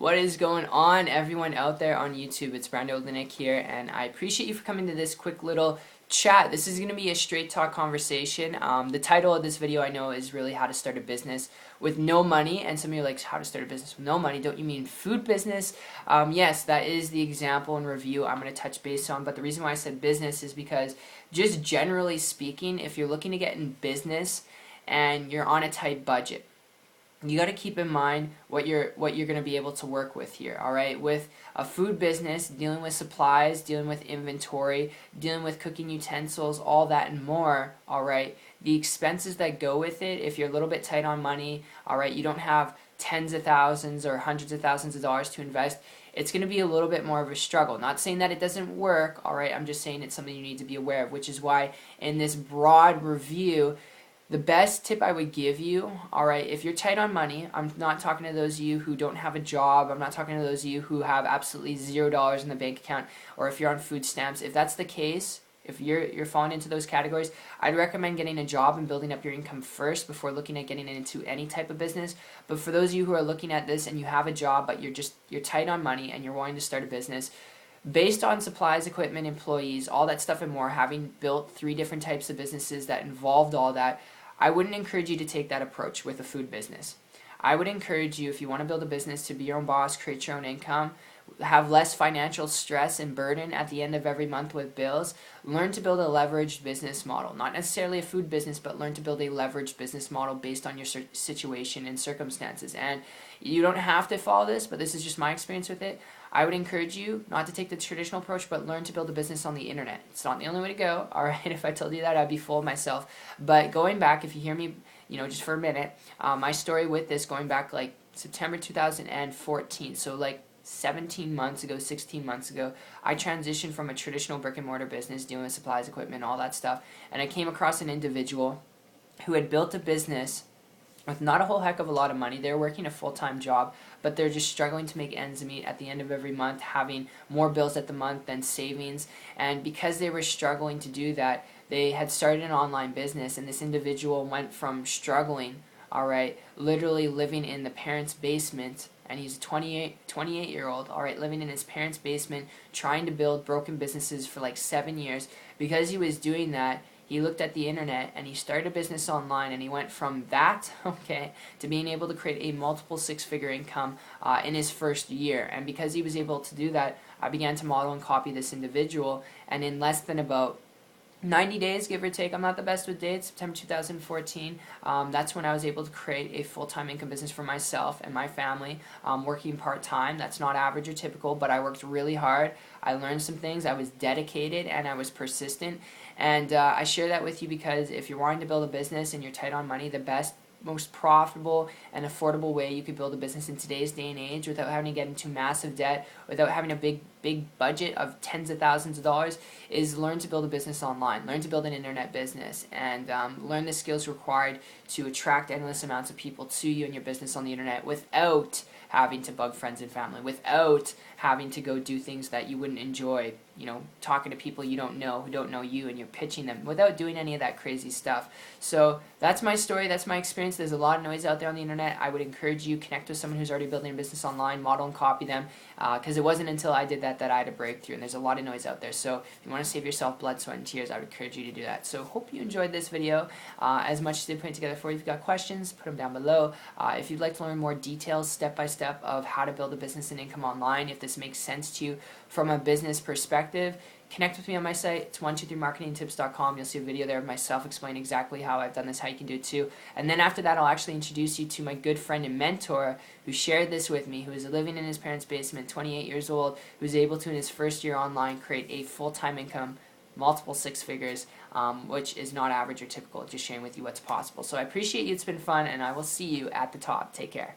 What is going on, everyone out there on YouTube? It's Brando Linick here, and I appreciate you for coming to this quick little chat. This is going to be a straight talk conversation. The title of this video I know is really how to start a business with no money, and some of you are like, how to start a business with no money? Don't you mean food business? Yes, that is the example and review I'm going to touch base on, but the reason why I said business is because just generally speaking, if you're looking to get in business and you're on a tight budget, you got to keep in mind what you're going to be able to work with here. All right, with a food business, dealing with supplies, dealing with inventory, dealing with cooking utensils, all that and more. All right, the expenses that go with it, if you're a little bit tight on money, all right, you don't have tens of thousands or hundreds of thousands of dollars to invest, it's going to be a little bit more of a struggle. Not saying that it doesn't work, all right, I'm just saying it's something you need to be aware of, which is why in this broad review, the best tip I would give you, all right, if you're tight on money, I'm not talking to those of you who don't have a job, I'm not talking to those of you who have absolutely $0 in the bank account, or if you're on food stamps. If that's the case, if you're falling into those categories, I'd recommend getting a job and building up your income first before looking at getting into any type of business. But for those of you who are looking at this and you have a job, but you're tight on money and you're wanting to start a business, based on supplies, equipment, employees, all that stuff and more, having built 3 different types of businesses that involved all that, I wouldn't encourage you to take that approach with a food business. I would encourage you, if you want to build a business, to be your own boss, create your own income, have less financial stress and burden at the end of every month with bills. Learn to build a leveraged business model. Not necessarily a food business, but learn to build a leveraged business model based on your situation and circumstances. And you don't have to follow this, but this is just my experience with it. I would encourage you not to take the traditional approach, but learn to build a business on the internet. It's not the only way to go, all right? If I told you that, I'd be full of myself. But going back, if you hear me, just for a minute, my story with this going back like September 2014, so like 17 months ago, 16 months ago, I transitioned from a traditional brick and mortar business dealing with supplies, equipment, all that stuff, and I came across an individual who had built a business with not a whole heck of a lot of money. They're working a full-time job, but they're just struggling to make ends meet at the end of every month, having more bills at the month than savings. And because they were struggling to do that, they had started an online business, and this individual went from struggling, all right, literally living in the parents' basement, and he's a 28-year-old, all right, living in his parents' basement, trying to build broken businesses for like 7 years. Because he was doing that, he looked at the internet and he started a business online, and he went from that, okay, to being able to create a multiple 6-figure income in his first year. And because he was able to do that, I began to model and copy this individual, and in less than about 90 days, give or take, I'm not the best with dates, September 2014, that's when I was able to create a full-time income business for myself and my family, working part-time. That's not average or typical, but I worked really hard. I learned some things, I was dedicated, and I was persistent. And I share that with you because if you're wanting to build a business and you're tight on money, the best, most profitable and affordable way you could build a business in today's day and age without having to get into massive debt, without having a big budget of tens of thousands of dollars, is learn to build a business online. Learn to build an internet business, and learn the skills required to attract endless amounts of people to you and your business on the internet without having to bug friends and family, without having to go do things that you wouldn't enjoy, talking to people you don't know who don't know you, and you're pitching them, without doing any of that crazy stuff. So that's my story, that's my experience. There's a lot of noise out there on the internet. I would encourage you, connect with someone who's already building a business online, model and copy them, because it wasn't until I did that I had a breakthrough, and there's a lot of noise out there. So if you want to save yourself blood, sweat, and tears, I would encourage you to do that. So hope you enjoyed this video as much as they put it together for you. If you've got questions, put them down below. If you'd like to learn more details, step-by-step, of how to build a business and income online, if this makes sense to you from a business perspective, connect with me on my site. It's 123marketingtips.com. You'll see a video there of myself explaining exactly how I've done this, how you can do it too. And then after that, I'll actually introduce you to my good friend and mentor who shared this with me, who is living in his parents' basement, 28 years old, who's able to, in his first year online, create a full-time income, multiple 6 figures, which is not average or typical. Just sharing with you what's possible. So I appreciate you. It's been fun, and I will see you at the top. Take care.